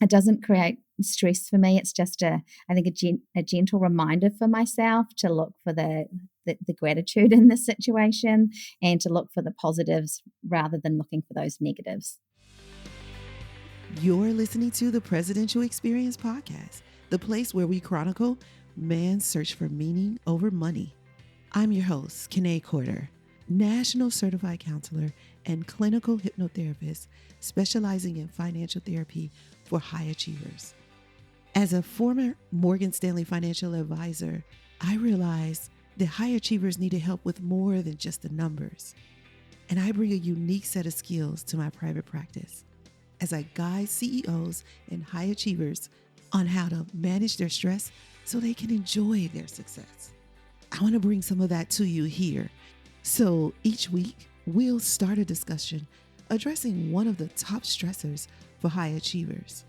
It doesn't create stress for me. It's just I think a gentle reminder for myself to look for the gratitude in this situation and to look for the positives rather than looking for those negatives. You're listening to the Presidential Experience Podcast, the place where we chronicle man's search for meaning over money. I'm your host, Kanae Corder, National Certified Counselor and Clinical Hypnotherapist specializing in financial therapy for high achievers. As a former Morgan Stanley financial advisor, I realized that high achievers needed help with more than just the numbers. And I bring a unique set of skills to my private practice as I guide CEOs and high achievers on how to manage their stress so they can enjoy their success. I want to bring some of that to you here. So each week, we'll start a discussion addressing one of the top stressors for high achievers.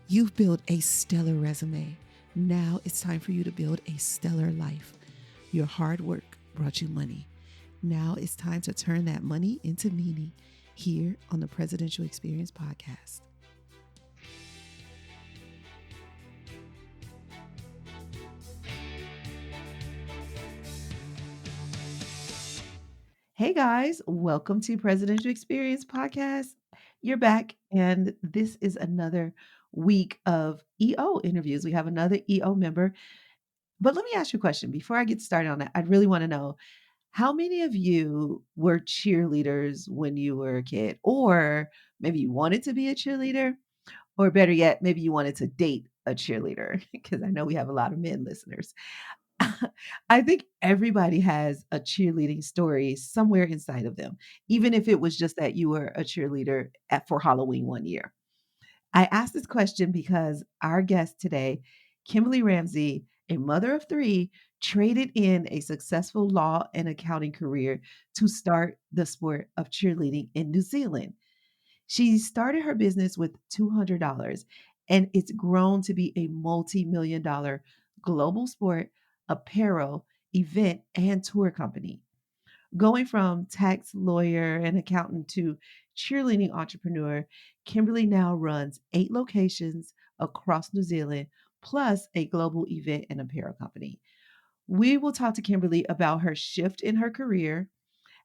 You've built a stellar resume. Now it's time for you to build a stellar life. Your hard work brought you money. Now it's time to turn that money into meaning here on the Presidential Experience Podcast. Hey guys, welcome to Presidential Experience Podcast. You're back, and this is another week of EO interviews. We have another EO member. But let me ask you a question before I get started on that. I'd really want to know how many of you were cheerleaders when you were a kid, or maybe you wanted to be a cheerleader, or better yet, maybe you wanted to date a cheerleader, because I know we have a lot of men listeners. I think everybody has a cheerleading story somewhere inside of them, even if it was just that you were a cheerleader for Halloween one year. I asked this question because our guest today, Kimberley Ramsey, a mother of three, traded in a successful law and accounting career to start the sport of cheerleading in New Zealand. She started her business with $200, and it's grown to be a multi-million dollar global sport, apparel, event, and tour company. Going from tax lawyer and accountant to cheerleading entrepreneur, Kimberley now runs 8 locations across New Zealand, plus a global event and apparel company. We will talk to Kimberley about her shift in her career,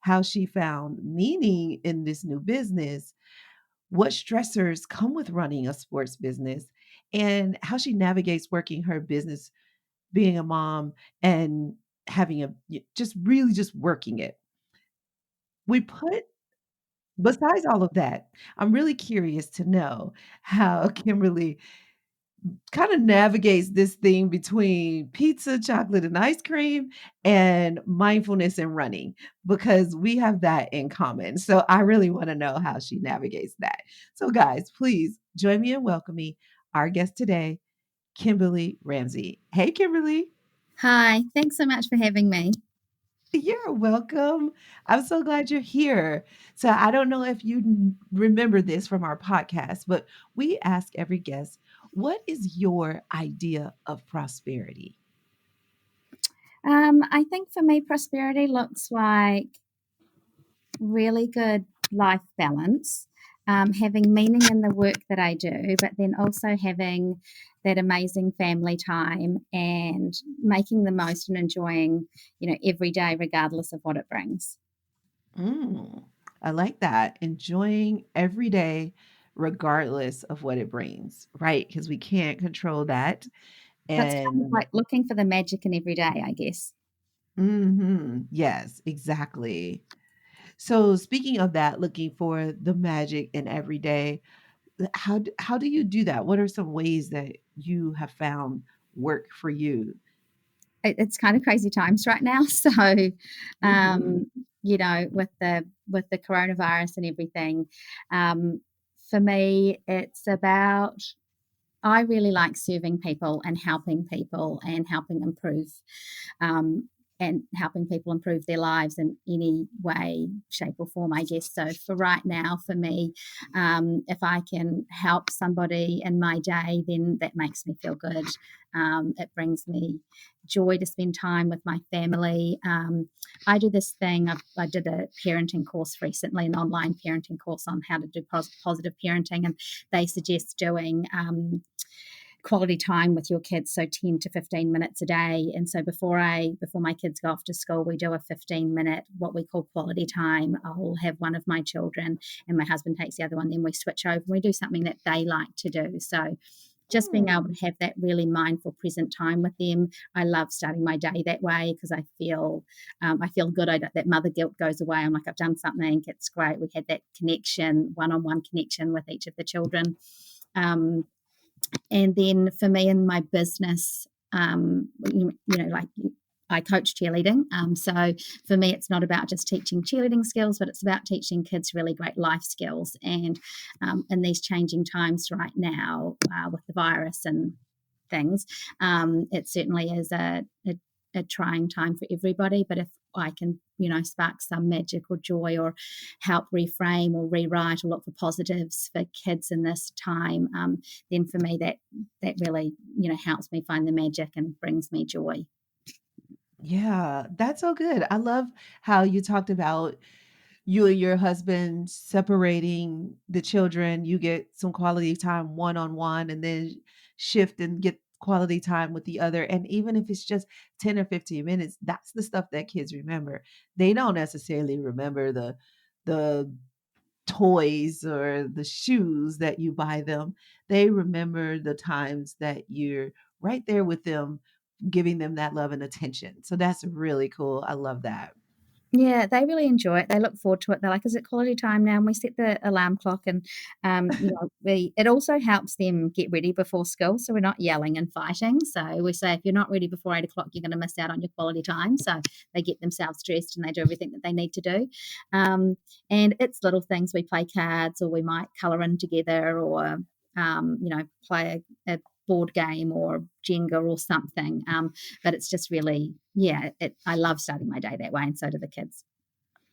how she found meaning in this new business, what stressors come with running a sports business, and how she navigates working her business, being a mom, and having just really just working it. We put Besides all of that, I'm really curious to know how Kimberly kinda navigates this thing between pizza, chocolate, and ice cream, and mindfulness and running, because we have that in common. So I really wanna know how she navigates that. So guys, please join me in welcoming our guest today, Kimberley Ramsey. Hey, Kimberly. Hi, thanks so much for having me. You're welcome. I'm so glad you're here. So, I don't know if you remember this from our podcast, but we ask every guest, what is your idea of prosperity? I think for me, prosperity looks like really good life balance, having meaning in the work that I do, but then also having that amazing family time and making the most and enjoying, every day regardless of what it brings. Mm, I like that. Enjoying every day, regardless of what it brings, right? Because we can't control that. So it's kind of And like looking for the magic in every day, I guess. yes, exactly. So, speaking of that, looking for the magic in every day, how do you do that? What are some ways that you have found work for you? It's kind of crazy times right now. So, Mhm. with the coronavirus and everything, um, for me, it's about I really like serving people and helping improve. Um, and helping people improve their lives in any way, shape, or form, I guess. So for right now, for me, if I can help somebody in my day, then that makes me feel good. It brings me joy to spend time with my family. I do this thing. I did a parenting course recently, an online parenting course on how to do positive parenting, and they suggest doing quality time with your kids, so 10 to 15 minutes a day. And so before my kids go off to school, we do a 15-minute what we call quality time. I'll have one of my children and my husband takes the other one, then we switch over and we do something that they like to do. So just being able to have that really mindful present time with them. I love starting my day that way because I feel good. That mother guilt goes away. I'm like, I've done something, it's great. We had that connection, one-on-one connection with each of the children. And then for me in my business, like I coach cheerleading. So for me, it's not about just teaching cheerleading skills, but it's about teaching kids really great life skills. And in these changing times right now with the virus and things, it certainly is a trying time for everybody. But if I can, spark some magic or joy or help reframe or rewrite or look for positives for kids in this time, then for me that really, helps me find the magic and brings me joy. Yeah, that's so good. I love how you talked about you and your husband separating the children. You get some quality time one on one and then shift and get quality time with the other. And even if it's just 10 or 15 minutes, that's the stuff that kids remember. They don't necessarily remember the toys or the shoes that you buy them. They remember the times that you're right there with them, giving them that love and attention. So that's really cool. I love that. Yeah, they really enjoy it. They look forward to it. They're like, "Is it quality time now?" And we set the alarm clock and, we it also helps them get ready before school, so we're not yelling and fighting. So we say, "If you're not ready before 8 o'clock, you're gonna miss out on your quality time." So they get themselves dressed and they do everything that they need to do. Um, and it's little things. We play cards or we might colour in together or, play a board game or Jenga or something. But it's just really, yeah, I love starting my day that way, and so do the kids.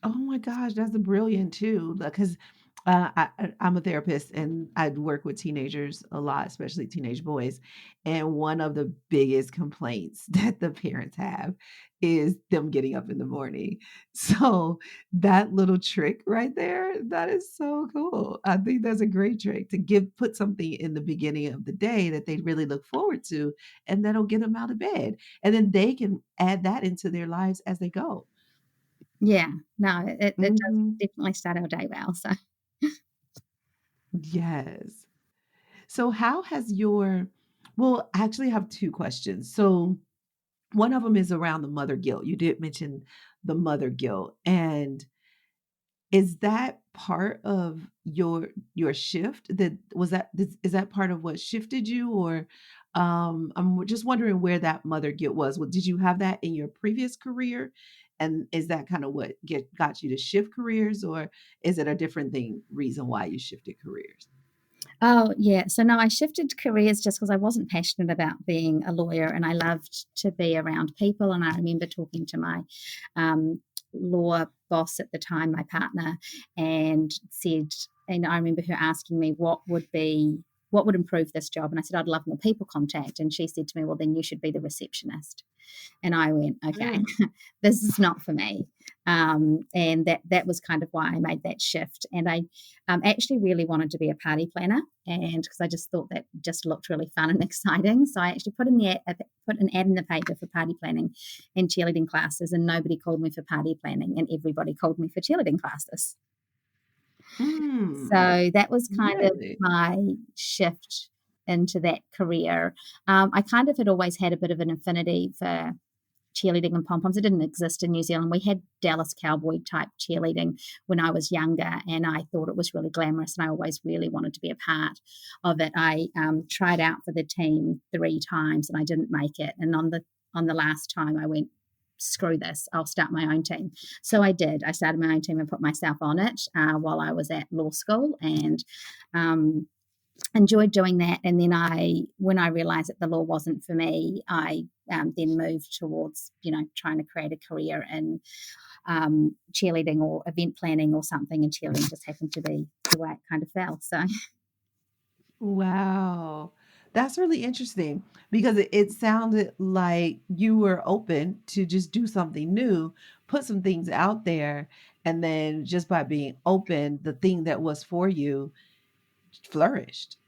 Oh my gosh, that's brilliant too. Because I'm a therapist and I work with teenagers a lot, especially teenage boys. And one of the biggest complaints that the parents have is them getting up in the morning. So that little trick right there, that is so cool. I think that's a great trick to put something in the beginning of the day that they really look forward to, and that'll get them out of bed. And then they can add that into their lives as they go. Yeah, no, it does Mhm. definitely start our day well, so. Yes. So how has your well, I actually have 2 questions. So one of them is around the mother guilt. You did mention the mother guilt, and is that part of your shift? Is that part of what shifted you, or, I'm just wondering where that mother guilt was. Well, did you have that in your previous career? And is that kinda what got you to shift careers, or is it a different reason why you shifted careers? Oh, yeah. So, no, I shifted careers just because I wasn't passionate about being a lawyer, and I loved to be around people, and I remember talking to my, um, law boss at the time, my partner, and I remember her asking me what would improve this job, and I said, "I'd love more people contact," and she said to me, "Well, then you should be the receptionist." And I went, "Okay, Mm. this is not for me." And that was kind of why I made that shift. And I actually really wanted to be a party planner, and because I just thought that just looked really fun and exciting. So I actually put an ad in the paper for party planning and cheerleading classes, and nobody called me for party planning, and everybody called me for cheerleading classes. Mm. So that was kind of Really? my shift into that career. I kind of had always had a bit of an affinity for cheerleading and pom-poms. It didn't exist in New Zealand. We had Dallas Cowboy type cheerleading when I was younger, and I thought it was really glamorous, and I always really wanted to be a part of it. I tried out for the team 3 times, and I didn't make it. And on the last time, I went, "Screw this! I'll start my own team." So I did. I started my own team and put myself on it while I was at law school, and um, enjoyed doing that. And then when I realized that the law wasn't for me, I then moved towards, trying to create a career in cheerleading or event planning or something, and cheerleading just happened to be the way it kind of fell. So Wow. That's really interesting because it sounded like you were open to just do something new, put some things out there, and then just by being open, the thing that was for you flourished.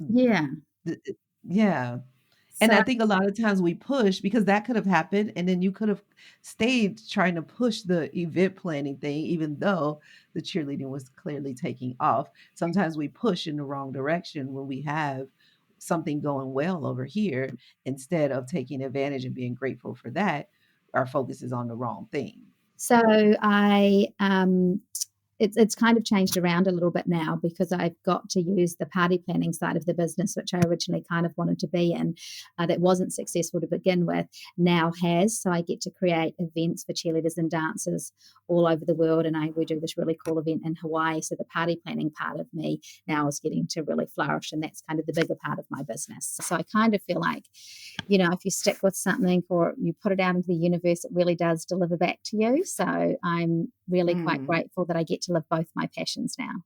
yeah. Th- Yeah. And So I think a lot of times we push because that could have happened, and then you could have stayed trying to push the event planning thing, even though the cheerleading was clearly taking off. Sometimes we push in the wrong direction when we have something going well over here. Instead of taking advantage and being grateful for that, our focus is on the wrong thing. so I it's kind of changed around a little bit now because I've got to use the party planning side of the business, which I originally kind of wanted to be in, that wasn't successful to begin with, now has. So I get to create events for cheerleaders and dancers all over the world, and we do this really cool event in Hawaii. So the party planning part of me now is getting to really flourish, and that's kind of the bigger part of my business. So I kind of feel like, if you stick with something or you put it out into the universe, it really does deliver back to you. So I'm really quite Mm. grateful that I get to live both my passions now.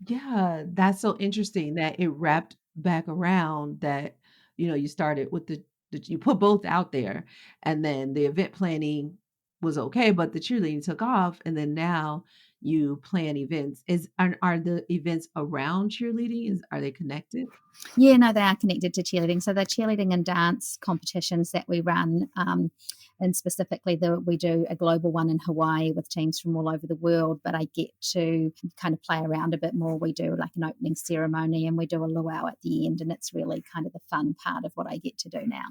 Yeah, that's so interesting that it wrapped back around that, you started with you put both out there and then the event planning was okay, but the cheerleading took off and then now you plan events. Are the events around cheerleading? Are they connected? Yeah, no, they are connected to cheerleading. So the cheerleading and dance competitions that we run, and specifically we do a global one in Hawaii with teams from all over the world. But I get to kind of play around a bit more. We do like an opening ceremony and we do a luau at the end, and it's really kind of the fun part of what I get to do now.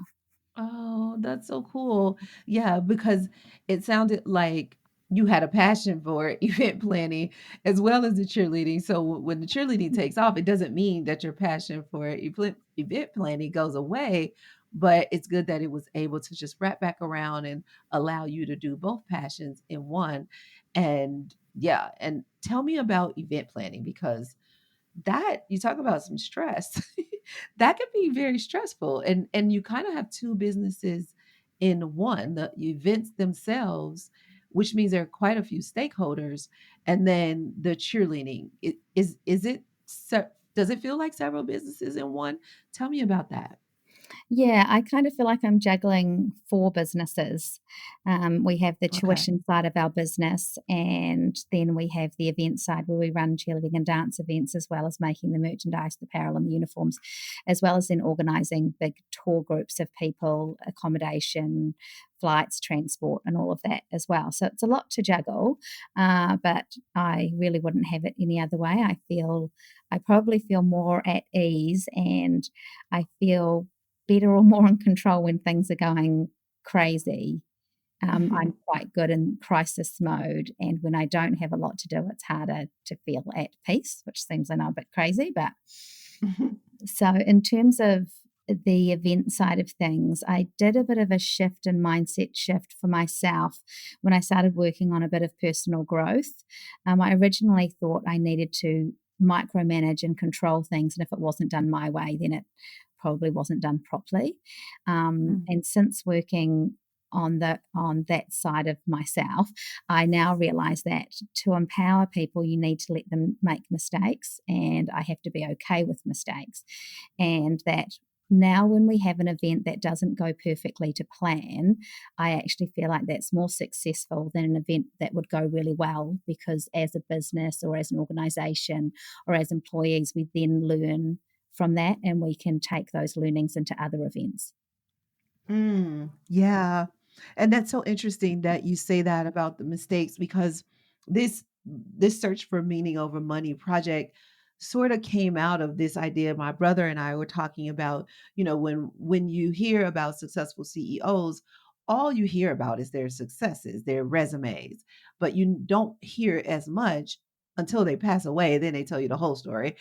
Oh, that's so cool. Yeah, because it sounded like you had a passion for event planning as well as the cheerleading. So when the cheerleading takes off, it doesn't mean that your passion for event planning goes away, but it's good that it was able to just wrap back around and allow you to do both passions in one. And yeah, and tell me about event planning because that you talk about some stress. That can be very stressful, and you kinda have 2 businesses in one, the events themselves, which means there are quite a few stakeholders, and then the cheerleading. Is it does it feel like several businesses in one? Tell me about that. Yeah, I kind of feel like I'm juggling 4 businesses. We have the Okay. tuition side of our business, and then we have the event side where we run cheerleading and dance events, as well as making the merchandise, the apparel, and the uniforms, as well as then organising big tour groups of people, accommodation, flights, transport, and all of that as well. So it's a lot to juggle, but I really wouldn't have it any other way. I probably feel more at ease, and I feel better or more in control when things are going crazy. I'm quite good in crisis mode, and when I don't have a lot to do, it's harder to feel at peace, which seems, I know, a bit crazy. But so, in terms of the event side of things, I did a bit of a shift and mindset shift for myself when I started working on a bit of personal growth. I originally thought I needed to micromanage and control things, and if it wasn't done my way, then it probably wasn't done properly. Mhm. And since working on that side of myself, I now realize that to empower people, you need to let them make mistakes, and I have to be okay with mistakes. And that now, when we have an event that doesn't go perfectly to plan, I actually feel like that's more successful than an event that would go really well, because as a business or as an organization or as employees, we then learn from that and we can take those learnings into other events. Yeah. And that's so interesting that you say that about the mistakes because this search for meaning over money project sort of came out of this idea my brother and I were talking about, when you hear about successful CEOs, all you hear about is their successes, their resumes, but you don't hear as much until they pass away, then they tell you the whole story.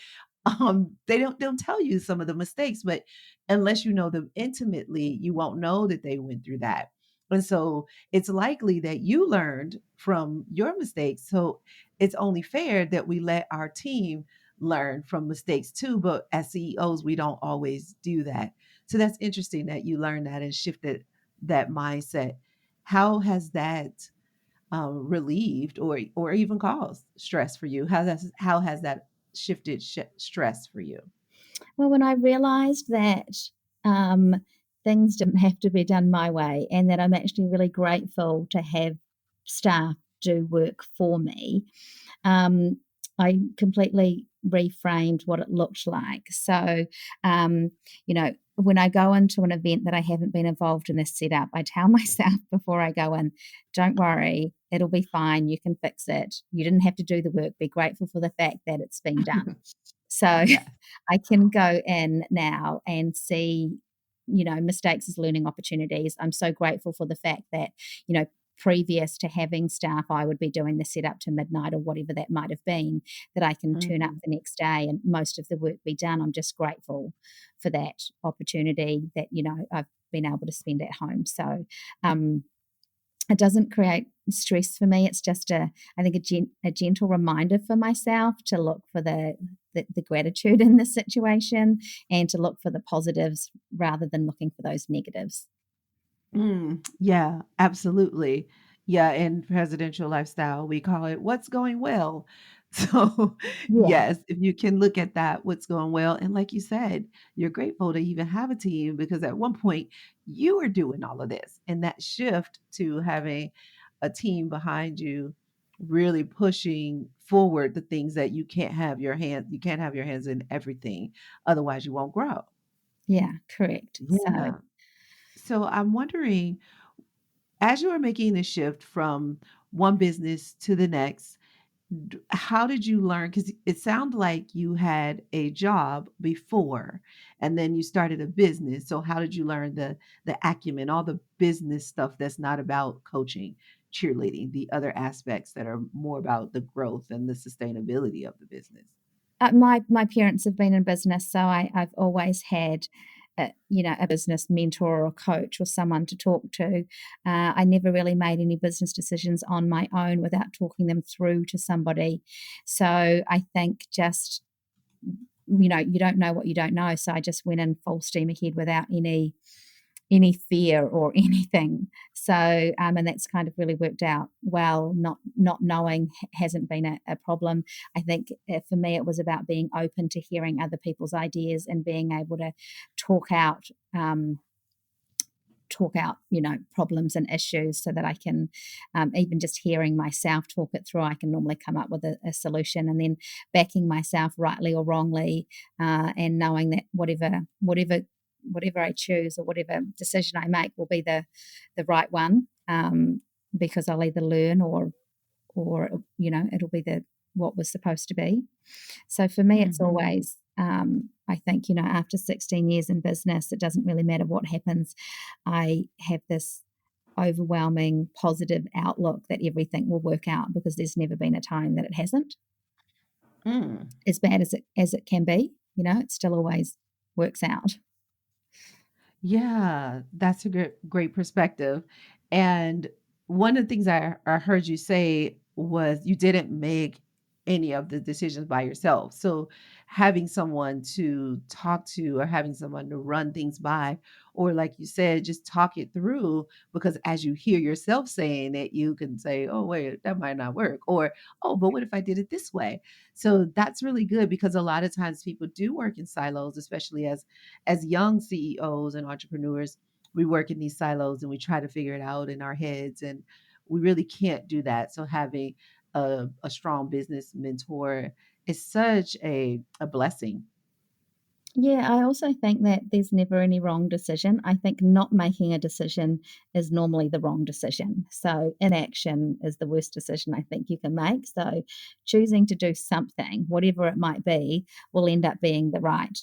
They don't tell you some of the mistakes, but unless you know them intimately, you won't know that they went through that. And so it's likely that you learned from your mistakes. So it's only fair that we let our team learn from mistakes too, but as CEOs, we don't always do that. So that's interesting that you learned that and shifted that mindset. How has that relieved or even caused stress for you? How has that shifted stress for you? Well, when I realized that um, things didn't have to be done my way and that I'm actually really grateful to have staff do work for me, um, I completely reframed what it looked like. So, um, when I go into an event that I haven't been involved in this setup, I tell myself before I go in, don't worry, it'll be fine. You can fix it. You didn't have to do the work. Be grateful for the fact that it's been done. So Yes. I can go in now and see, mistakes as learning opportunities. I'm so grateful for the fact that, previous to having staff, I would be doing the setup to midnight or whatever that might have been, that I can turn up Mhm. the next day and most of the work be done. I'm just grateful for that opportunity that, I've been able to spend at home. So, um, it doesn't create stress for me. It's just I think a gentle reminder for myself to look for the gratitude in this situation and to look for the positives rather than looking for those negatives. Yeah, absolutely. Yeah, in presidential lifestyle, we call it what's going well. So, Yeah, yes, if you can look at that, what's going well. And like you said, you're grateful to even have a team because at one point you were doing all of this. And that shift to having a team behind you really pushing forward the things that you can't have your hands in everything. Otherwise you won't grow. yeah, correct. So Yeah. So I'm wondering, as you are making the shift from one business to the next, how did you learn? Because it sounded like you had a job before, and then you started a business. So how did you learn the acumen, all the business stuff that's not about coaching, cheerleading, the other aspects that are more about the growth and the sustainability of the business? my parents have been in business, so I've always had, a business mentor or coach or someone to talk to. I never really made any business decisions on my own without talking them through to somebody. So I think just you don't know what you don't know. So I just went in full steam ahead without any fear or anything. So, and that's kind of really worked out well. Not knowing hasn't been a problem. I think for me, it was about being open to hearing other people's ideas and being able to talk out. Talk out, problems and issues so that I can, even just hearing myself talk it through, I can normally come up with a solution and then backing myself rightly or wrongly, and knowing that whatever I choose or whatever decision I make will be the right one, because I'll either learn or it'll be the what was supposed to be. So for me, it's Mhm. always, I think, after 16 years in business, it doesn't really matter what happens. I have this overwhelming positive outlook that everything will work out because there's never been a time that it hasn't. Mm. As bad as it can be, it still always works out. Yeah, that's a great perspective. And one of the things I heard you say was you didn't make any of the decisions by yourself. So having someone to talk to or having someone to run things by, or like you said, just talk it through because as you hear yourself saying it, you can say, oh, wait, that might not work. Or, oh, but what if I did it this way? So that's really good because a lot of times people do work in silos, especially as young CEOs and entrepreneurs, we work in these silos and we try to figure it out in our heads, and we really can't do that. So having a strong business mentor is such a blessing. Yeah, I also think that there's never any wrong decision. I think not making a decision is normally the wrong decision. So inaction is the worst decision I think you can make. So choosing to do something, whatever it might be, will end up being the right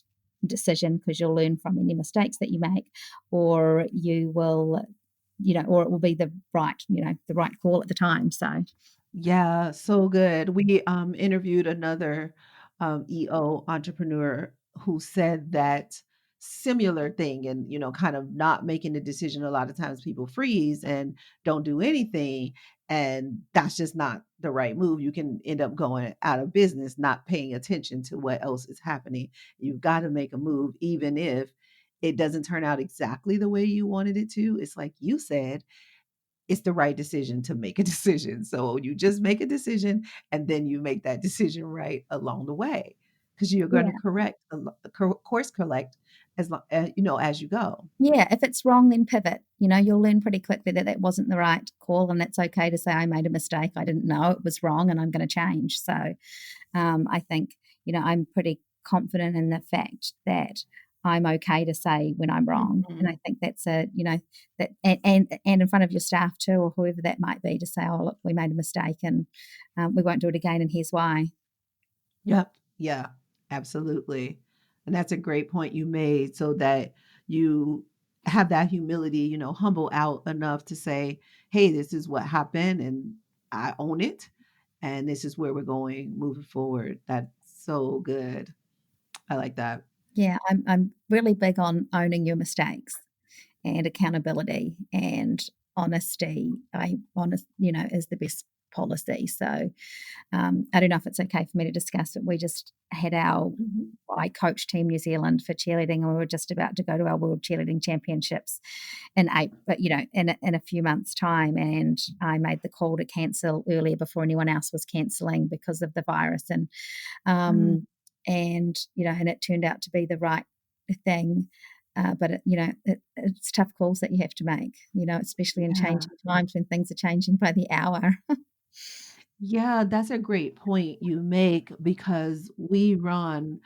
decision because you'll learn from any mistakes that you make, or you will, or it will be the right call at the time. So Yeah, so good. We interviewed another EO entrepreneur who said that similar thing, and kind of not making the decision. A lot of times people freeze and don't do anything, and that's just not the right move. You can end up going out of business, not paying attention to what else is happening. You've got to make a move, even if it doesn't turn out exactly the way you wanted it to. It's like you said, it's the right decision to make a decision. So you just make a decision, and then you make that decision right along the way, because you're going to Yeah. correct course correct as you go. Yeah, if it's wrong, then pivot. You'll learn pretty quickly that that wasn't the right call, and it's okay to say, I made a mistake. I didn't know it was wrong, and I'm going to change. So I think, I'm pretty confident in the fact that I'm okay to say when I'm wrong. And Mhm. I think that's that, and in front of your staff too, or whoever that might be, to say, oh, look, we made a mistake, and we won't do it again, and here's why. Yep. Yeah, absolutely. And that's a great point you made, so that you have that humility, humble out enough to say, hey, this is what happened, and I own it. And this is where we're going moving forward. That's so good. I like that. Yeah, I'm really big on owning your mistakes and accountability and honesty. Is the best policy. So I don't know if it's okay for me to discuss it. We just had Mhm. I coached Team New Zealand for cheerleading, and we were just about to go to our World Cheerleading Championships in April, but in a few months' time. And I made the call to cancel earlier before anyone else was cancelling because of the virus, Mm, um, and it turned out to be the right thing. But it's tough calls that you have to make, especially in yeah. changing times when things are changing by the hour. Yeah, that's a great point you make, because we run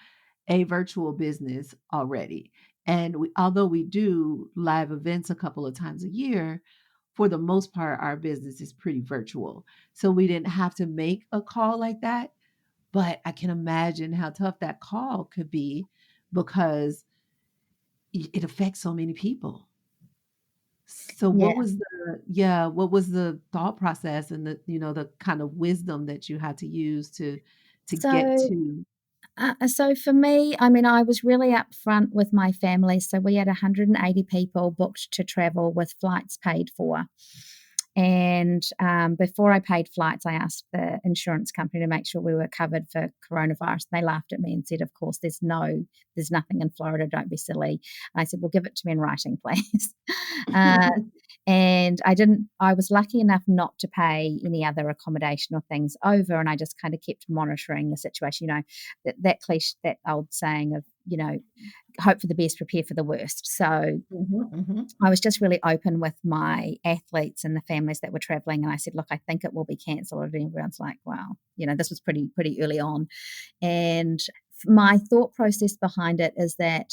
a virtual business already. And although we do live events a couple of times a year, for the most part, our business is pretty virtual. So we didn't have to make a call like that. But I can imagine how tough that call could be, because it affects so many people. So Yeah. what was the thought process, and the kind of wisdom that you had to use to get So to. So for me, I mean, I was really upfront with my family. So we had 180 people booked to travel with flights paid for. And before I paid flights, I asked the insurance company to make sure we were covered for coronavirus. They laughed at me and said, "Of course, there's nothing in Florida. Don't be silly." And I said, "Well, give it to me in writing, please." uh, and I didn't. I was lucky enough not to pay any other accommodation or things over, and I just kind of kept monitoring the situation. That old saying of hope for the best, prepare for the worst. So Mhm, mhm. I was just really open with my athletes and the families that were traveling, and I said, "Look, I think it will be cancelled." And everyone's like, "Wow," this was pretty early on, and my thought process behind it is that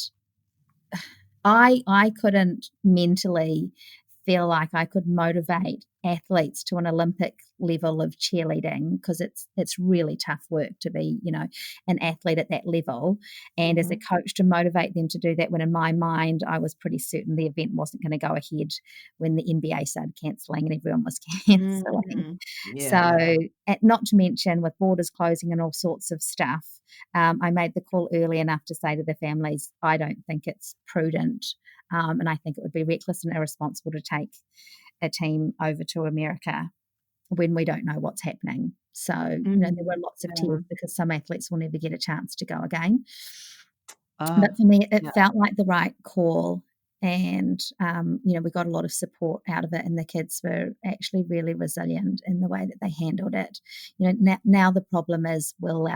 I couldn't mentally feel like I could motivate athletes to an Olympic level of cheerleading, because it's really tough work to be, an athlete at that level. And as a Mhm. coach, to motivate them to do that, when in my mind I was pretty certain the event wasn't going to go ahead when the NBA started cancelling and everyone was cancelling. Mhm. So, Yeah. not to mention with borders closing and all sorts of stuff, I made the call early enough to say to the families, I don't think it's prudent, and I think it would be reckless and irresponsible to take a team over to America when we don't know what's happening. So, there were Mm. lots of Yeah. tears because some athletes will never get a chance to go again. Uh, But for me, it yeah. felt like the right call. And, we got a lot of support out of it. And the kids were actually really resilient in the way that they handled it. Now the problem is, will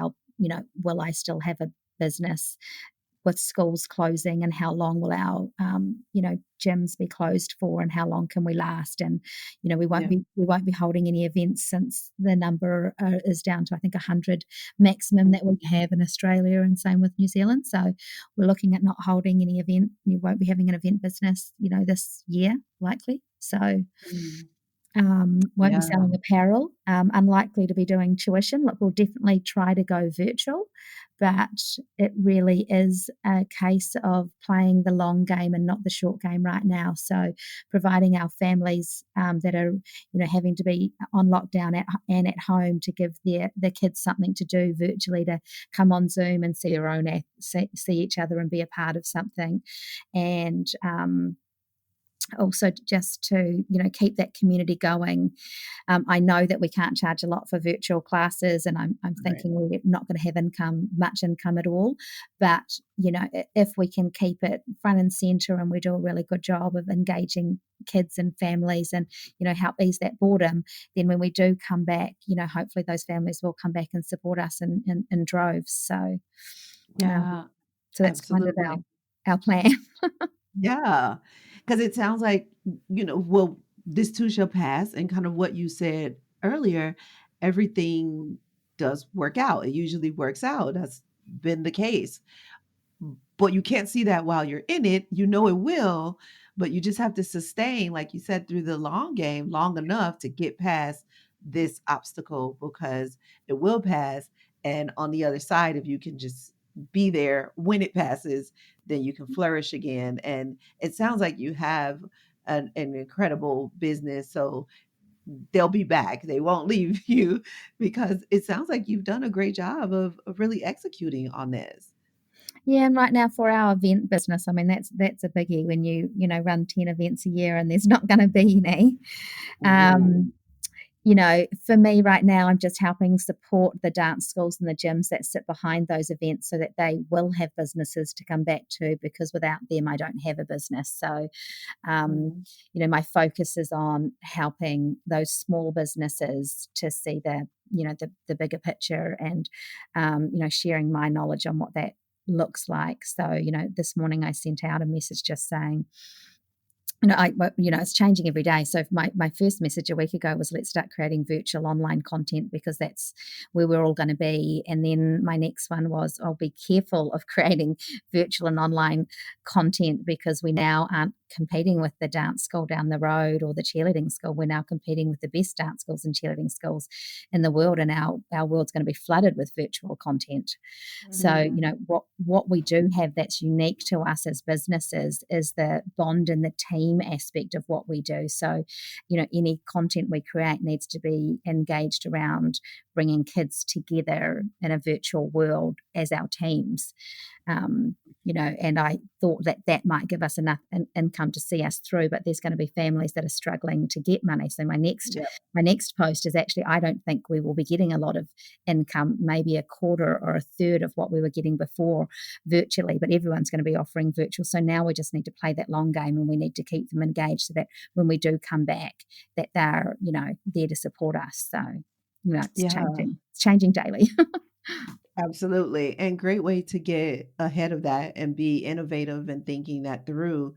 I still have a business with schools closing, and how long will our gyms be closed for, and how long can we last? And Yeah. we won't be holding any events, since the number is down to, I think, 100 maximum that we Mhm. have in Australia, and same with New Zealand. So we're looking at not holding any event. We won't be having an event business this year, likely. So Mm. Won't be Yeah, selling apparel, unlikely to be doing tuition. Look, we'll definitely try to go virtual, but it really is a case of playing the long game and not the short game right now. So providing our families that are, having to be on lockdown and at home to give their kids something to do virtually, to come on Zoom and see each other and be a part of something. And also just to keep that community going. I know that we can't charge a lot for virtual classes, and I'm right. thinking we're not going to have much income at all. But if we can keep it front and center, and we do a really good job of engaging kids and families, and help ease that boredom, then when we do come back, hopefully those families will come back and support us in droves. Um, Yeah, so that's kind of our absolutely. our plan. Yeah, because it sounds like, well, this too shall pass, and kind of what you said earlier, everything does work out. It usually works out. That's been the case. But you can't see that while you're in it. You know it will, but you just have to sustain, like you said, through the long game long enough to get past this obstacle because it will pass. And on the other side, if you can just be there when it passes, then you can flourish again. And it sounds like you have an incredible business. So they'll be back. They won't leave you because it sounds like you've done a great job of really executing on this. Yeah, and right now for our event business, I mean that's a biggie when run 10 events a year and there's not going to be any. Ooh. Um, for me right now, I'm just helping support the dance schools and the gyms that sit behind those events so that they will have businesses to come back to, because without them, I don't have a business. So, um, Mhm. my focus is on helping those small businesses to see the bigger picture, and sharing my knowledge on what that looks like. So, this morning I sent out a message just saying, it's changing every day. So my first message a week ago was, let's start creating virtual online content, because that's where we're all going to be. And then my next one was, I'll be careful of creating virtual and online content, because we now aren't competing with the dance school down the road or the cheerleading school. We're now competing with the best dance schools and cheerleading schools in the world, and our world's going to be flooded with virtual content. So, Mhm. what we do have that's unique to us as businesses is the bond and the team aspect of what we do. So, any content we create needs to be engaged around bringing kids together in a virtual world as our teams. And I thought that that might give us enough income to see us through, but there's going to be families that are struggling to get money. So Yep. my next post is actually, I don't think we will be getting a lot of income, maybe a quarter or a third of what we were getting before virtually, but everyone's going to be offering virtual. So now we just need to play that long game, and we need to keep them engaged so that when we do come back, that they're, there to support us. So, it's Yeah, changing. It's changing daily. absolutely. And great way to get ahead of that and be innovative and thinking that through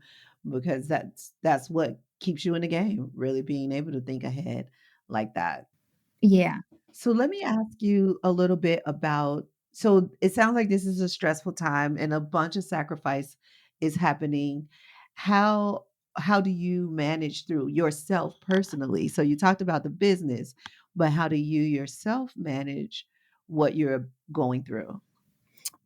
because that's what keeps you in the game, really being able to think ahead like that. Yeah. So let me ask you a little bit about so it sounds like this is a stressful time and a bunch of sacrifice is happening. How how do you manage through yourself personally? So you talked about the business, but how do you yourself manage what you're going through?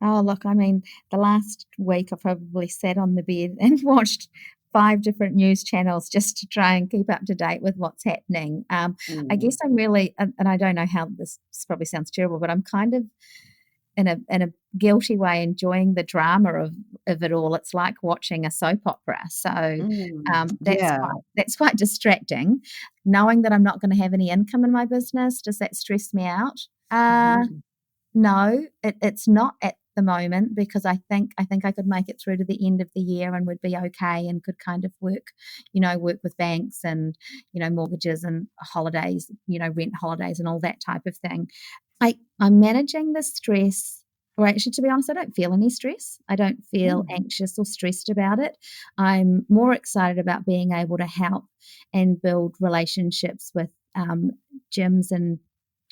Oh, look, I mean, the last week I probably sat on the bed and watched 5 different news channels just to try and keep up to date with what's happening. I guess Mm, I'm really, and I don't know how this probably sounds terrible, but I'm kind of in a guilty way enjoying the drama of it all. It's like watching a soap opera. So, yeah. that's quite distracting. Knowing that I'm not gonna have any income in my business, does that stress me out? Uh Mhm. no, it's not at the moment, because I think I could make it through to the end of the year and would be okay, and could kind of work with banks and, mortgages and holidays, rent holidays and all that type of thing. I'm managing the stress, or actually, to be honest, I don't feel any stress. I don't feel Mm, anxious or stressed about it. I'm more excited about being able to help and build relationships with gyms and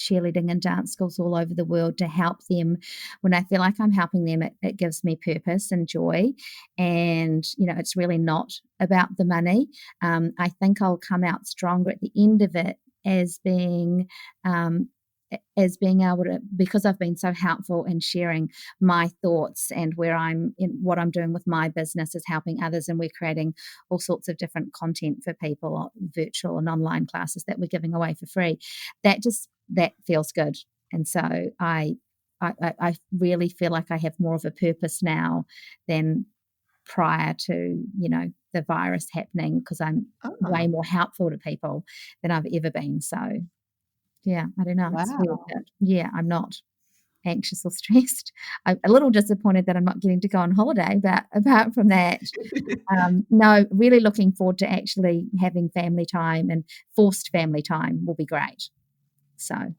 cheerleading and dance schools all over the world to help them. When I feel like I'm helping them, it gives me purpose and joy. And, it's really not about the money. I think I'll come out stronger at the end of it as being um, as being able to, because I've been so helpful in sharing my thoughts and where I'm in, what I'm doing with my business is helping others, and we're creating all sorts of different content for people, virtual and online classes that we're giving away for free. That feels good. And so I really feel like I have more of a purpose now than prior to, the virus happening, because I'm way Oh, more helpful to people than I've ever been. So yeah, I don't know. It's weird, wow. but yeah, I'm not anxious or stressed. I'm a little disappointed that I'm not getting to go on holiday, but apart from that, no, really looking forward to actually having family time, and forced family time will be great. So,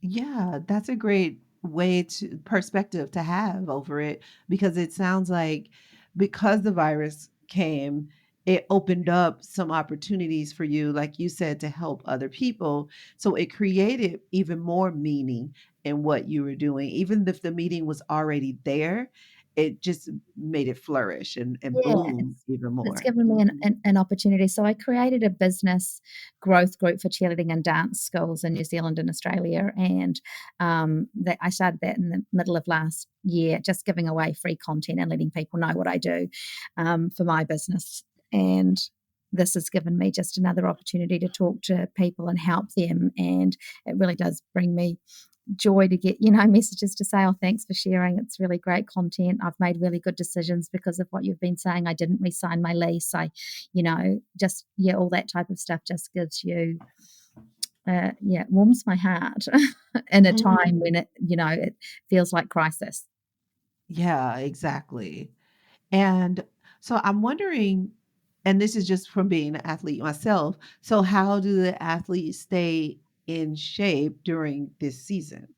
Yeah, that's a great way to perspective to have over it because it sounds like because the virus came, it opened up some opportunities for you, like you said, to help other people. So it created even more meaning in what you were doing. Even if the meeting was already there, it just made it flourish and yeah, bloom even it's more. given me Mhm. an opportunity. So I created a business growth group for cheerleading and dance schools in New Zealand and Australia, and that I started that in the middle of last year, just giving away free content and letting people know what I do for my business. And this has given me just another opportunity to talk to people and help them, and it really does bring me joy to get, messages to say, oh, thanks for sharing. It's really great content. I've made really good decisions because of what you've been saying. I didn't re-sign my lease. Just, yeah, all that type of stuff just gives you, yeah, it warms my heart in a time Mhm. when it feels like crisis. Yeah, exactly. And so I'm wondering, and this is just from being an athlete myself, so how do the athletes stay in shape during this season?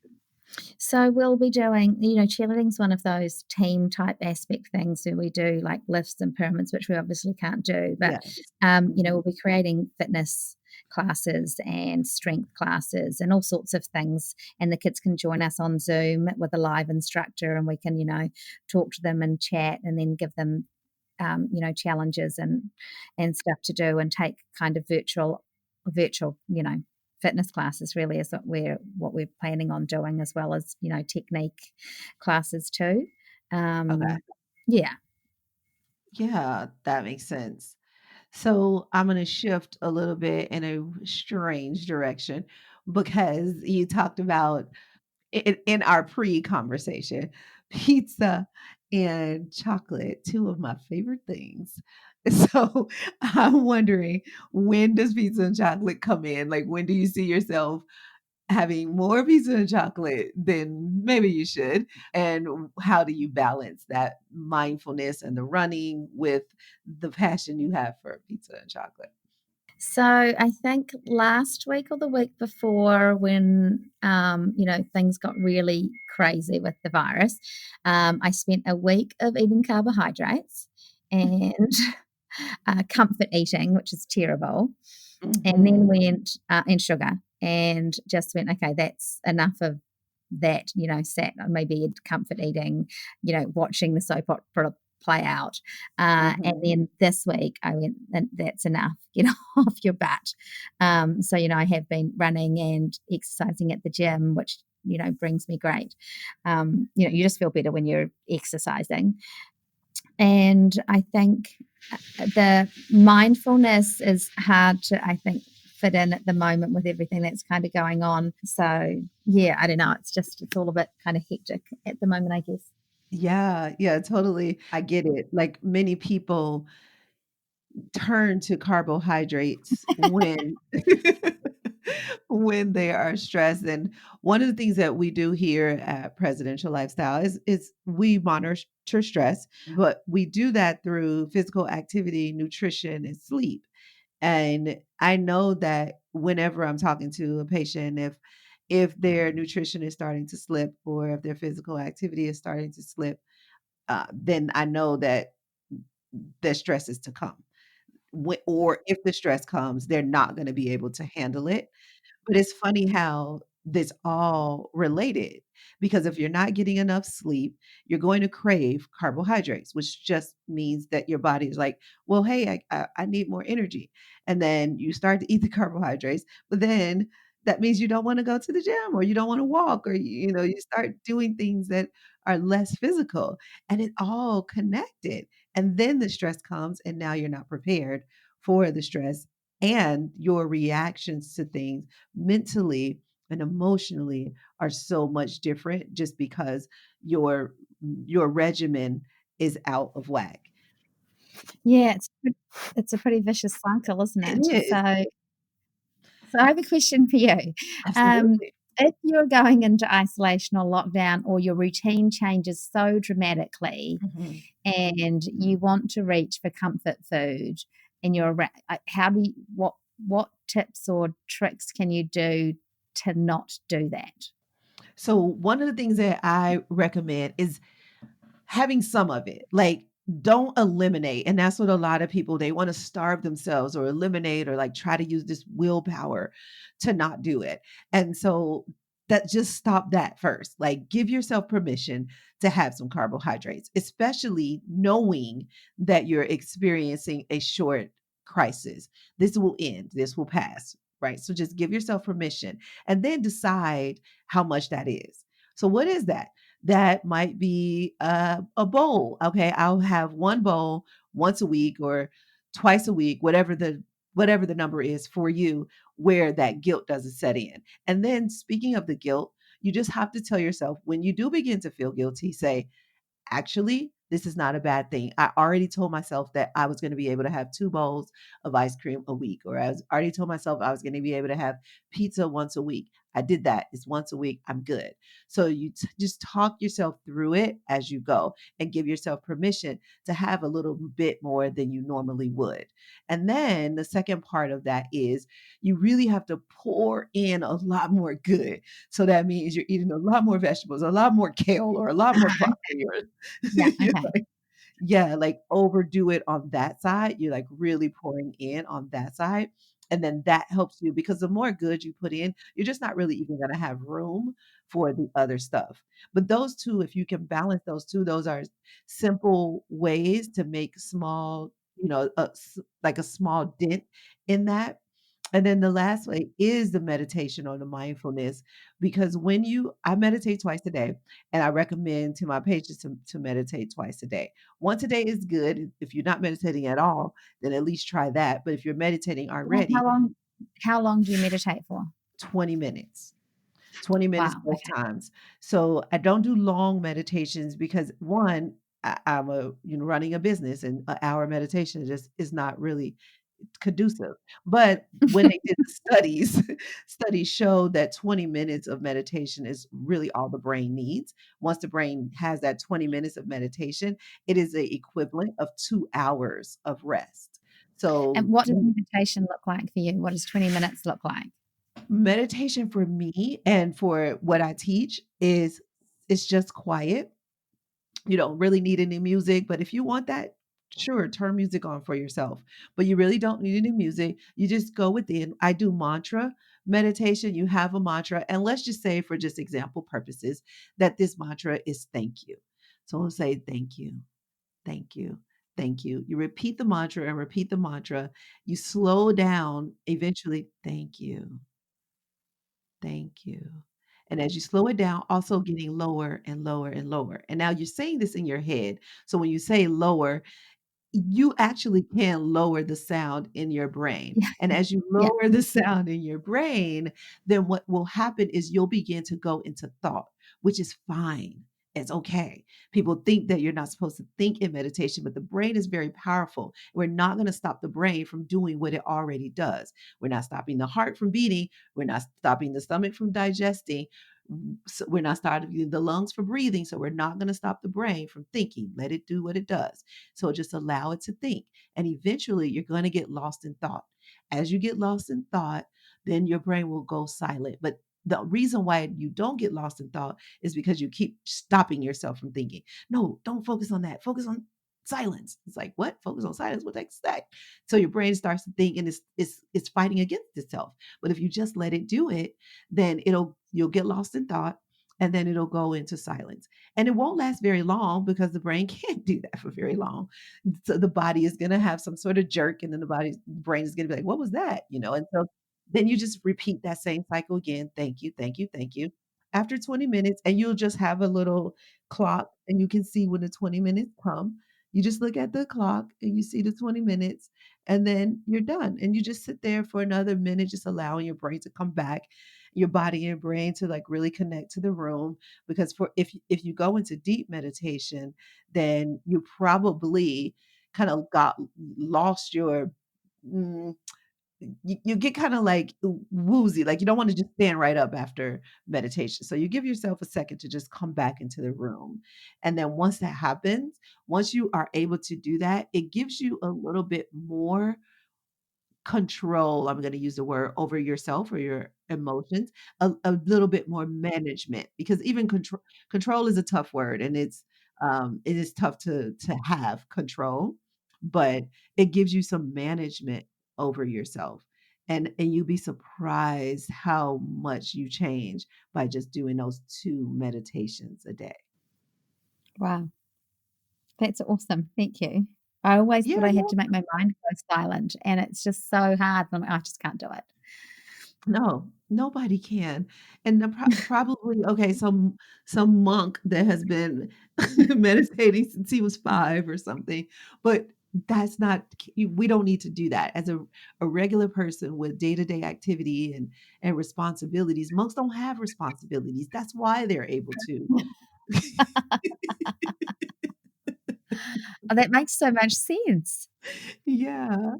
So we'll be doing, cheerleading's one of those team type aspect things where we do like lifts and pyramids, which we obviously can't do. But Yes. we'll Mhm, be creating fitness classes and strength classes and all sorts of things. And the kids can join us on Zoom with a live instructor, and we can, talk to them and chat, and then give them challenges and stuff to do, and take kind of virtual, fitness classes really is what we're planning on doing, as well as, technique classes too. okay. Um, yeah. Yeah, that makes sense. So I'm gonna shift a little bit in a strange direction because you talked about in our pre-conversation, pizza and chocolate, 2 of my favorite things. So, I'm wondering, when does pizza and chocolate come in? Like, when do you see yourself having more pizza and chocolate than maybe you should? And how do you balance that mindfulness and the running with the passion you have for pizza and chocolate? So I think last week or the week before, when things got really crazy with the virus, I spent a week of eating carbohydrates and comfort eating, which is terrible, and then Mhm, went and sugar, and just went, okay, that's enough of that. Sat on my bed, comfort eating, watching the soap opera play out. And mhm. then this week I went, and that's enough. Get off your butt. So I have been running and exercising at the gym, which brings me great. You just feel better when you're exercising, and I think the mindfulness is hard to, I think, fit in at the moment with everything that's kind of going on. So yeah, I don't know. It's all a bit kind of hectic at the moment, I guess. Yeah, yeah, totally. I get it. Like many people turn to carbohydrates when when they are stressed. And one of the things that we do here at Presidential Lifestyle is we monitor stress, but we do that through physical activity, nutrition, and sleep. And I know that whenever I'm talking to a patient, if their nutrition is starting to slip or if their physical activity is starting to slip, then I know that the stress is to come. Or if the stress comes, they're not going to be able to handle it. But it's funny how that's all related. Because if you're not getting enough sleep, you're going to crave carbohydrates, which just means that your body is like, well, hey, I need more energy. And then you start to eat the carbohydrates, but then that means you don't want to go to the gym or you don't want to walk or you start doing things that are less physical, and it all connected. And then the stress comes and now you're not prepared for the stress, and your reactions to things mentally and emotionally are so much different just because your your regimen is out of whack. Yeah, it's a pretty vicious cycle, isn't It it? is. So I have a question for you. Absolutely. If you're going into isolation or lockdown or your routine changes so dramatically Mhm. and you want to reach for comfort food and how do you, what tips or tricks can you do to not do that? So one of the things that I recommend is having some of it. Like, don't eliminate. And that's what a lot of people, they want to starve themselves or eliminate or like try to use this willpower to not do it. And so that, just stop that first. Like, give yourself permission to have some carbohydrates, especially knowing that you're experiencing a short crisis. This will end, this will pass, right? So just give yourself permission and then decide how much that is. So what is that? That might be a bowl. Okay, I'll have one bowl once a week or twice a week, whatever the number is for you, where that guilt doesn't set in. And then speaking of the guilt, you just have to tell yourself when you do begin to feel guilty, say, actually, this is not a bad thing. I already told myself that I was going to be able to have 2 bowls of ice cream a week, or I was already told myself I was going to be able to have pizza once a week. I did that. It's once a week. I'm good. So you just talk yourself through it as you go and give yourself permission to have a little bit more than you normally would. And then the second part of that is you really have to pour in a lot more good. So that means you're eating a lot more vegetables, a lot more kale, or a lot more broccoli, or Yeah, you're okay. like, yeah, like overdo it on that side. You're like really pouring in on that side. And then that helps you because the more good you put in, you're just not really even going to have room for the other stuff. But those two, if you can balance those two, those are simple ways to make small, like a small dent in that. And then the last way is the meditation or the mindfulness, because I meditate twice a day, and I recommend to my patients to meditate twice a day. Once a day is good. If you're not meditating at all, then at least try that. But if you're meditating Well, already, how long do you meditate for? 20 minutes. 20 minutes Wow, both okay. times. So I don't do long meditations because one, I'm running a business, and an hour meditation just is not really conducive. But when they did the studies, studies showed that 20 minutes of meditation is really all the brain needs. Once the brain has that 20 minutes of meditation, it is the equivalent of 2 hours of rest. So And what does meditation look like for you? What does 20 minutes look like? meditation for me and for what I teach is it's just quiet. You don't really need any music, but if you want that, sure, turn music on for yourself. But you really don't need any music. You just go within. I do mantra meditation. You have a mantra, and let's just say, for just example purposes, that this mantra is thank you. So I'll say thank you, thank you, thank you. You repeat the mantra and repeat the mantra. You slow down eventually. Thank you. Thank you. And as you slow it down, also getting lower and lower and lower. And now you're saying this in your head. So when you say lower, you actually can lower the sound in your brain. Yeah, And as you yeah. lower the sound in your brain, then what will happen is you'll begin to go into thought, which is fine. It's okay. People think that you're not supposed to think in meditation, but the brain is very powerful. We're not going to stop the brain from doing what it already does. We're not stopping the heart from beating. We're not stopping the stomach from digesting. So we're not stopping the lungs from breathing. So we're not going to stop the brain from thinking. Let it do what it does. So just allow it to think. And eventually you're going to get lost in thought. As you get lost in thought, then your brain will go silent. But the reason why you don't get lost in thought is because you keep stopping yourself from thinking. No, don't focus on that. Focus on silence. It's like, what? Focus on silence? What the heck's that? So your brain starts to think and it's fighting against itself. But if you just let it do it, then it'll You'll get lost in thought, and then it'll go into silence. And it won't last very long because the brain can't do that for very long. So the body is going to have some sort of jerk, and then the brain is going to be like, "What was that?" And so then you just repeat that same cycle again. Thank you, thank you, thank you. After 20 minutes, and you'll just have a little clock, and you can see when the 20 minutes come. You just look at the clock and you see the 20 minutes, and then you're done. And you just sit there for another minute, just allowing your brain to come back, your body and brain to like really connect to the room. Because for if you go into deep meditation, then you probably kind of got lost your mm, you get kind of like woozy, like you don't want to just stand right up after meditation. So you give yourself a second to just come back into the room. And then once that happens, once you are able to do that, it gives you a little bit more control, I'm gonna use the word, over yourself or your emotions, a little bit more management, because even control is a tough word, and it is tough to have control, but it gives you some management over yourself, and you'd be surprised how much you change by just doing those 2 meditations a day. Wow, that's awesome. Thank you. I always thought Yeah, I had yeah. to make my mind go silent, and it's just so hard. I'm like, I just can't do it. No, nobody can. And the probably okay, some monk that has been meditating since he was 5 or something, but that's not we don't need to do that. As a regular person with day-to-day activity and responsibilities, monks don't have responsibilities. That's why they're able to. Oh, that makes so much sense. Yeah.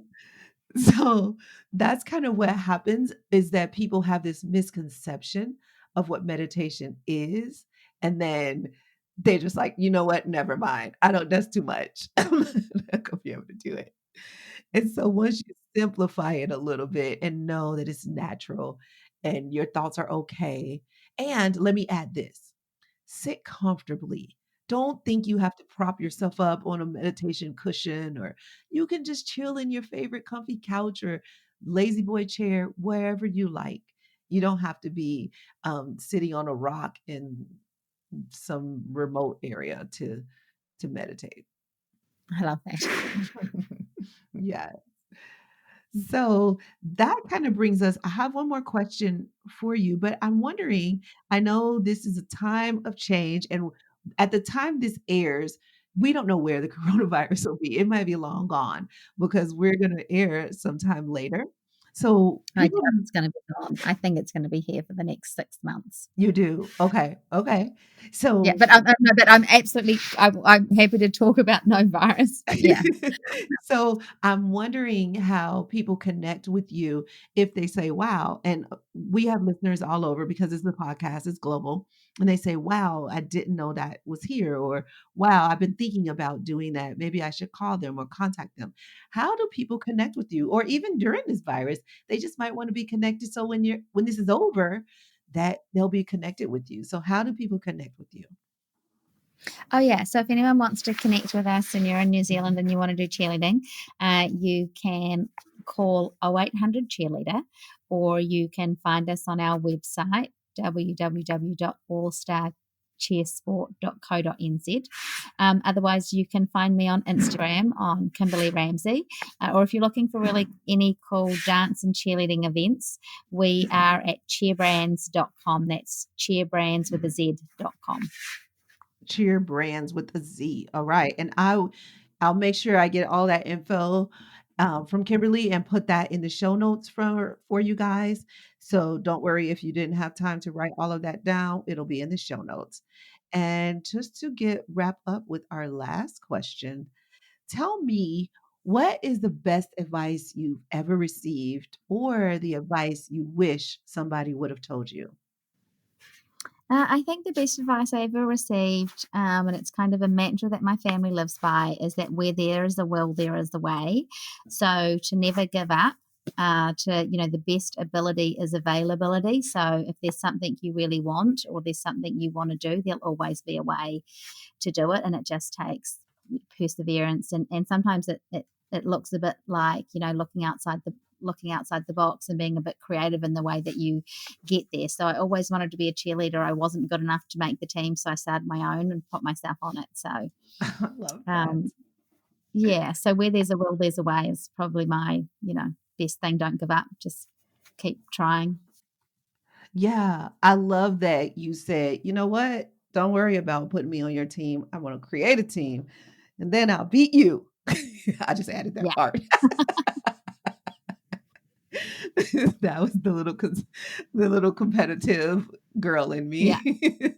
So that's kind of what happens, is that people have this misconception of what meditation is. And then they're just like, you know what? Never mind. I don't, that's too much. I'm not gonna be able to do it. And so once you simplify it a little bit and know that it's natural and your thoughts are okay. And let me add this: sit comfortably. Don't think you have to prop yourself up on a meditation cushion, or you can just chill in your favorite comfy couch or lazy boy chair, wherever you like. You don't have to be sitting on a rock in some remote area to meditate. I love that. Yeah. So that kind of brings us, I have one more question for you, but I'm wondering, I know this is a time of change, and at the time this airs, we don't know where the coronavirus will be. It might be long gone because we're going to air it sometime later. So I people, doubt it's gonna be gone. I think it's gonna be here for the next 6 months. you do. Okay. Okay. Yeah, So but I'm no, but I'm absolutely I'm happy to talk about no virus, but yeah. So I'm wondering how people connect with you if they say, wow, and we have listeners all over because it's a podcast, it's global. And they say, wow, I didn't know that was here. Or, wow, I've been thinking about doing that. Maybe I should call them or contact them. How do people connect with you? Or even during this virus, they just might want to be connected. So when this is over, that they'll be connected with you. So how do people connect with you? Oh, yeah. So if anyone wants to connect with us and you're in New Zealand and you want to do cheerleading, you can call 0800 cheerleader, or you can find us on our website, www.allstarcheersport.co.nz. Otherwise, you can find me on Instagram on Kimberley Ramsey. Or if you're looking for really any cool dance and cheerleading events, we are at cheerbrands.com. That's cheerbrands with a Z.com. Cheer Brands with a Z. All right. And I'll make sure I get all that info from Kimberly and put that in the show notes for you guys. So don't worry if you didn't have time to write all of that down. It'll be in the show notes. And just to get wrap up with our last question, tell me, what is the best advice you've ever received, or the advice you wish somebody would have told you? I think the best advice I ever received, and it's kind of a mantra that my family lives by, is that where there is a will, there is a way. So to never give up. The best ability is availability. So if there's something you really want, or there's something you want to do, there'll always be a way to do it, and it just takes perseverance. And sometimes it looks a bit like looking outside looking outside the box and being a bit creative in the way that you get there. So I always wanted to be a cheerleader. I wasn't good enough to make the team, so I started my own and put myself on it. So I love that. um, yeah, so where there's a will, there's a way is probably my, best thing. Don't give up. Just keep trying. Yeah, I love that you said, "You know what? Don't worry about putting me on your team. I wanna create a team, and then I'll beat you." I just added that Yeah, part. That was the little competitive girl in yeah. me.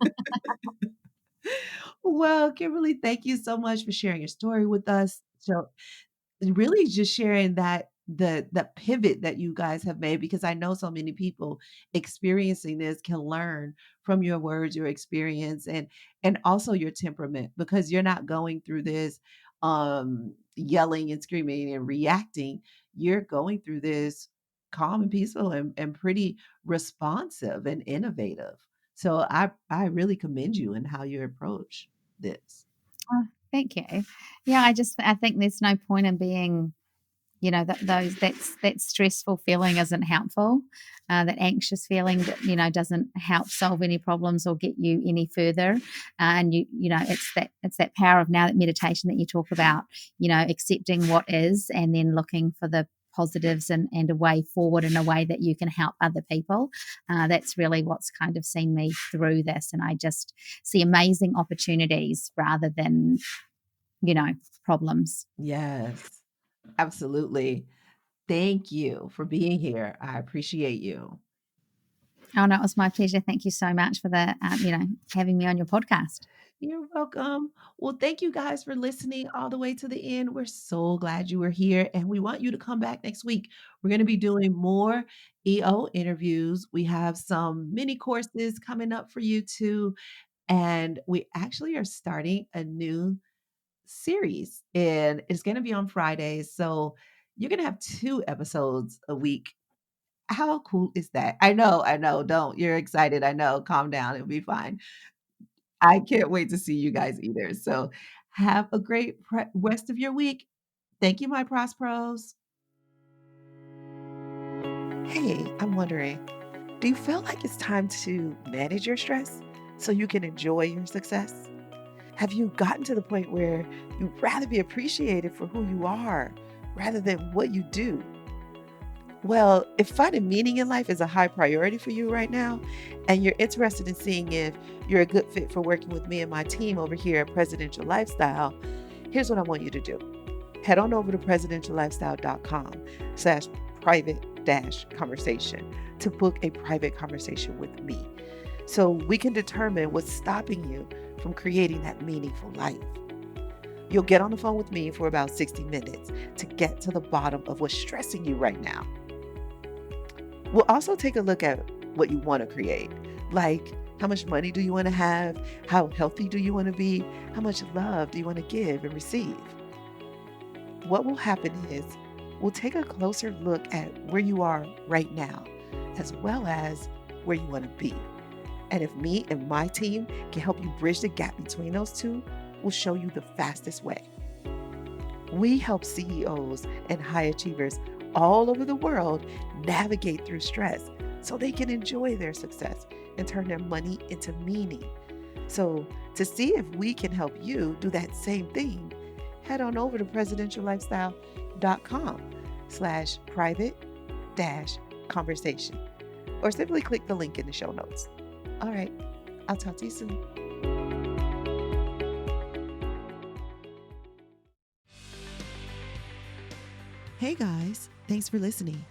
Well, Kimberly, thank you so much for sharing your story with us. So really just sharing that the pivot that you guys have made, because I know so many people experiencing this can learn from your words, your experience, and also your temperament, because you're not going through this yelling and screaming and reacting. You're going through this calm and peaceful and pretty responsive and innovative. So I really commend you in how you approach this. Oh, thank you. Yeah, I think there's no point in being, that stressful feeling isn't helpful. That anxious feeling that doesn't help solve any problems or get you any further. And it's that power of now, that meditation that you talk about. Accepting what is and then looking for the positives and a way forward in a way that you can help other people. That's really what's kind of seen me through this, and I just see amazing opportunities rather than problems. Yes, absolutely. Thank you for being here. I appreciate you. Oh, no, it was my pleasure. Thank you so much for having me on your podcast. You're welcome. Well, thank you guys for listening all the way to the end. We're so glad you were here, and we want you to come back next week. We're going to be doing more EO interviews. We have some mini courses coming up for you too. And we actually are starting a new series, and it's going to be on Fridays. So you're going to have 2 episodes a week. How cool is that? I know. Don't. You're excited. I know. Calm down. It'll be fine. I can't wait to see you guys either. So have a great rest of your week. Thank you, my Pros. Hey, I'm wondering, do you feel like it's time to manage your stress so you can enjoy your success? Have you gotten to the point where you'd rather be appreciated for who you are rather than what you do? Well, if finding meaning in life is a high priority for you right now, and you're interested in seeing if you're a good fit for working with me and my team over here at Presidential Lifestyle, here's what I want you to do. Head on over to presidentiallifestyle.com slash private dash conversation to book a private conversation with me so we can determine what's stopping you from creating that meaningful life. You'll get on the phone with me for about 60 minutes to get to the bottom of what's stressing you right now. We'll also take a look at what you want to create, like how much money do you want to have? How healthy do you want to be? How much love do you want to give and receive? What will happen is we'll take a closer look at where you are right now, as well as where you want to be. And if me and my team can help you bridge the gap between those two, we'll show you the fastest way. We help CEOs and high achievers all over the world navigate through stress so they can enjoy their success and turn their money into meaning. So to see if we can help you do that same thing, head on over to presidentiallifestyle.com slash private dash conversation, or simply click the link in the show notes. All right, I'll talk to you soon. Hey guys, thanks for listening.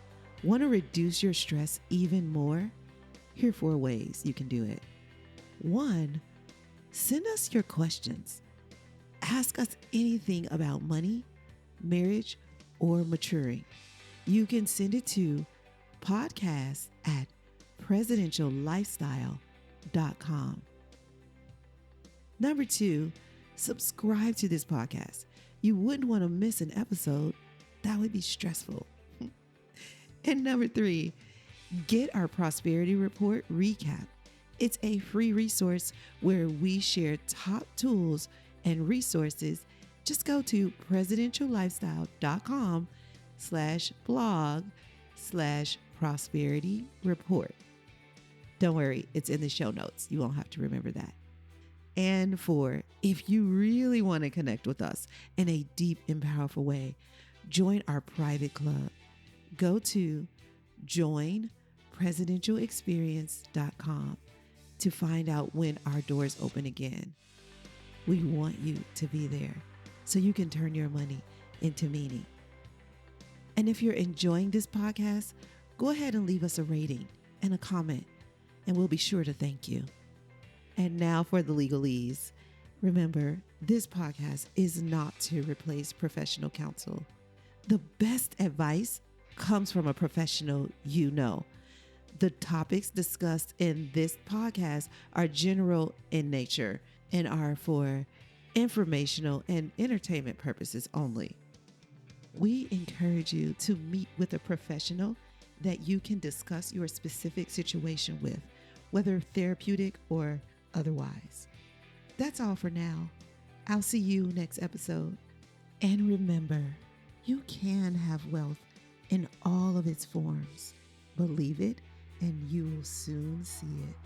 Want to reduce your stress even more? Here are 4 ways you can do it. 1, send us your questions. Ask us anything about money, marriage, or maturing. You can send it to podcast@presidentiallifestyle.com. Number 2, subscribe to this podcast. You wouldn't want to miss an episode. That would be stressful. And number 3, get our Prosperity Report recap. It's a free resource where we share top tools and resources. Just go to presidentiallifestyle.com/blog www.kimberleyramsay.com/prosperity report. Don't worry, it's in the show notes. You won't have to remember that. And for if you really want to connect with us in a deep and powerful way, join our private club. Go to joinpresidentialexperience.com to find out when our doors open again. We want you to be there so you can turn your money into meaning. And if you're enjoying this podcast, go ahead and leave us a rating and a comment, and we'll be sure to thank you. And now for the legalese. Remember, this podcast is not to replace professional counsel. The best advice comes from a professional you know. The topics discussed in this podcast are general in nature and are for informational and entertainment purposes only. We encourage you to meet with a professional that you can discuss your specific situation with, whether therapeutic or otherwise. That's all for now. I'll see you next episode. And remember, you can have wealth in all of its forms. Believe it, and you will soon see it.